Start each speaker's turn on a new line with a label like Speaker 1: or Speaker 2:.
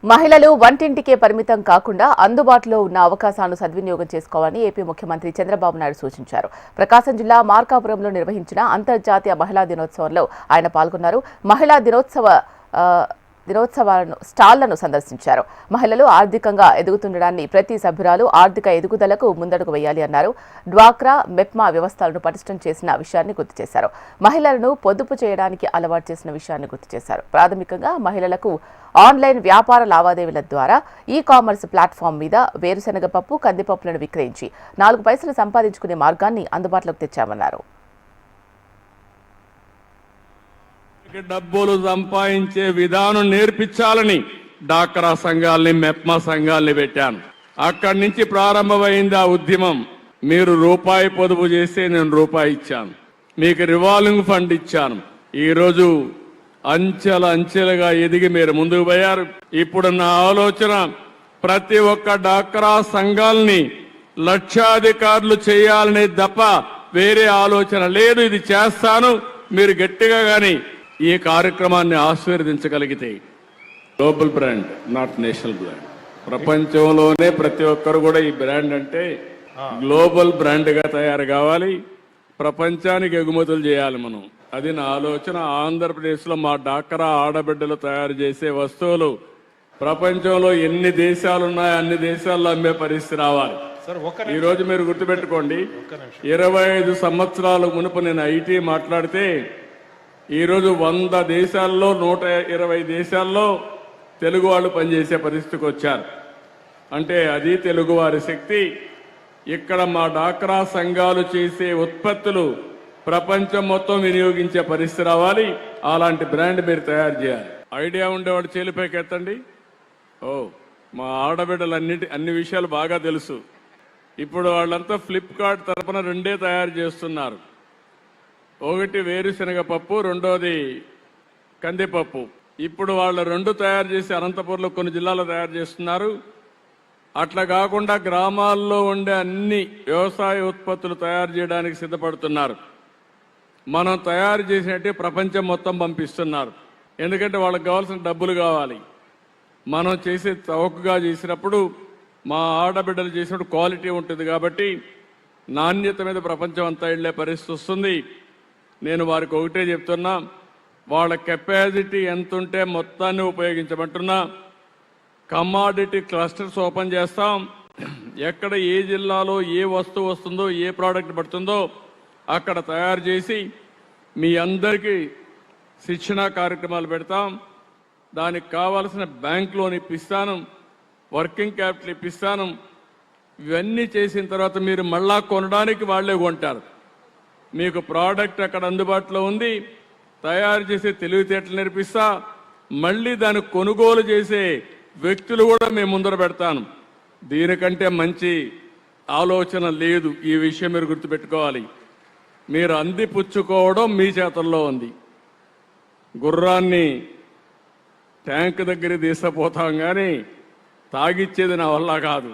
Speaker 1: మహిళలు వంటింటికే పరిమితం కాకుండా అందుబాటులో ఉన్న అవకాశాలను సద్వినియోగం చేసుకోవాలని ఏపీ ముఖ్యమంత్రి చంద్రబాబు నాయుడు సూచించారు. ప్రకాశం జిల్లా మార్కాపురంలో నిర్వహించిన అంతర్జాతీయ మహిళా దినోత్సవంలో ఆయన పాల్గొన్నారు. మహిళా దినోత్సవాలను స్టాళ్లను సందర్శించారు. మహిళలు ఆర్థికంగా ఎదుగుతుండడాన్ని ప్రతి సభ్యురాలు ఆర్థిక ఎదుగుదలకు ముందడుగు వేయాలి అన్నారు. డ్వాక్రా మెప్మా వ్యవస్థలను పటిష్టం చేసిన విషయాన్ని గుర్తు చేశారు. మహిళలను పొదుపు చేయడానికి అలవాటు చేసిన విషయాన్ని గుర్తు చేశారు. ప్రాథమికంగా మహిళలకు ఆన్లైన్ వ్యాపార లావాదేవీల ద్వారా ఈ-కామర్స్ ప్లాట్ఫామ్ మీద వేరుశనగ పప్పు, కందిపప్పులను విక్రయించి 4 పైసలు సంపాదించుకునే మార్గాన్ని అందుబాటులోకి తెచ్చామన్నారు.
Speaker 2: డబ్బులు సంపాదించే విధానం నేర్పించాలని డాక్రా సంఘాలని, మెప్మా సంఘాలని పెట్టాను. అక్కడి నుంచి ప్రారంభమైంది ఆ ఉద్యమం. మీరు రూపాయి పొదుపు చేస్తే నేను రూపాయి ఇచ్చాను, మీకు రివాల్వింగ్ ఫండ్ ఇచ్చాను. ఈరోజు అంచెలుగా ఎదిగి మీరు ముందుకు పోయారు. ఇప్పుడు నా ఆలోచన ప్రతి ఒక్క డాక్రా సంఘాలని లక్షాధికారులు చేయాలనే తప్ప వేరే ఆలోచన లేదు. ఇది చేస్తాను, మీరు గట్టిగా గాని ఈ కార్యక్రమాన్ని ఆశీర్వదించగలిగితే. Global brand, not national brand. ప్రపంచంలోనే ప్రతి ఒక్కరు కూడా ఈ బ్రాండ్ అంటే గ్లోబల్ బ్రాండ్ గా తయారు కావాలి, ప్రపంచానికి ఎగుమతులు చేయాలి మనం. అది నా ఆలోచన. ఆంధ్రప్రదేశ్ లో మా డాక్రా ఆడబిడ్డలు తయారు చేసే వస్తువులు ప్రపంచంలో ఎన్ని దేశాలు ఉన్నాయో అన్ని దేశాల్లో అమ్మే పరిస్థితి రావాలి. ఈ రోజు మీరు గుర్తుపెట్టుకోండి, 25 సంవత్సరాల మునుపు నేను ఐటీ మాట్లాడితే ఈరోజు 100 దేశాల్లో 120 దేశాల్లో తెలుగు వాళ్ళు పనిచేసే పరిస్థితికి వచ్చారు. అంటే అది తెలుగు వారి శక్తి. ఇక్కడ మా డాక్రా సంఘాలు చేసే ఉత్పత్తులు ప్రపంచం మొత్తం వినియోగించే పరిస్థితి రావాలి. అలాంటి బ్రాండ్ మీరు తయారు చేయాలి. ఐడియా ఉండేవాడు చేలిపైకి ఎత్తండి. మా ఆడబిడ్డలు అన్ని విషయాలు బాగా తెలుసు. ఇప్పుడు వాళ్ళంతా ఫ్లిప్కార్ట్ తరపున 2 తయారు చేస్తున్నారు. ఒకటి వేరుశనగ పప్పు, రెండోది కందిపప్పు. ఇప్పుడు వాళ్ళు 2 తయారు చేసి అనంతపురంలో కొన్ని జిల్లాలో తయారు చేస్తున్నారు. అట్లా కాకుండా గ్రామాల్లో ఉండే అన్ని వ్యవసాయ ఉత్పత్తులు తయారు చేయడానికి సిద్ధపడుతున్నారు. మనం తయారు చేసినట్టే ప్రపంచం మొత్తం పంపిస్తున్నారు. ఎందుకంటే వాళ్ళకి కావాల్సిన డబ్బులు కావాలి. మనం చేసే చౌకగా చేసినప్పుడు, మా ఆడబిడ్డలు చేసినప్పుడు క్వాలిటీ ఉంటుంది కాబట్టి నాణ్యత మీద ప్రపంచం అంతా వెళ్ళే పరిస్థితి వస్తుంది. నేను వారికి ఒకటే చెప్తున్నా, వాళ్ళ కెపాసిటీ ఎంత ఉంటే మొత్తాన్ని ఉపయోగించమంటున్నా. కమాడిటీ క్లస్టర్స్ ఓపెన్ చేస్తాం. ఎక్కడ ఏ జిల్లాలో ఏ వస్తువు వస్తుందో, ఏ ప్రోడక్ట్ పడుతుందో అక్కడ తయారు చేసి మీ అందరికీ శిక్షణా కార్యక్రమాలు పెడతాం. దానికి కావాల్సిన బ్యాంక్ లోన్ ఇప్పిస్తాను, వర్కింగ్ క్యాపిటల్ ఇప్పిస్తాను. ఇవన్నీ చేసిన తర్వాత మీరు మళ్ళా కొనడానికి వాళ్లే కొంటారు. మీకు ప్రోడక్ట్ అక్కడ అందుబాటులో ఉంది, తయారు చేసే తెలివితేటలు నేర్పిస్తా. మళ్ళీ దాన్ని కొనుగోలు చేసే వ్యక్తులు కూడా మేము ముందర పెడతాను. దీనికంటే మంచి ఆలోచన లేదు. ఈ విషయం మీరు గుర్తుపెట్టుకోవాలి. మీరు అందిపుచ్చుకోవడం మీ చేతుల్లో ఉంది. గుర్రాన్ని ట్యాంక్ దగ్గర తీసుకుపోతాం కానీ తాగిచ్చేది నా వల్ల కాదు.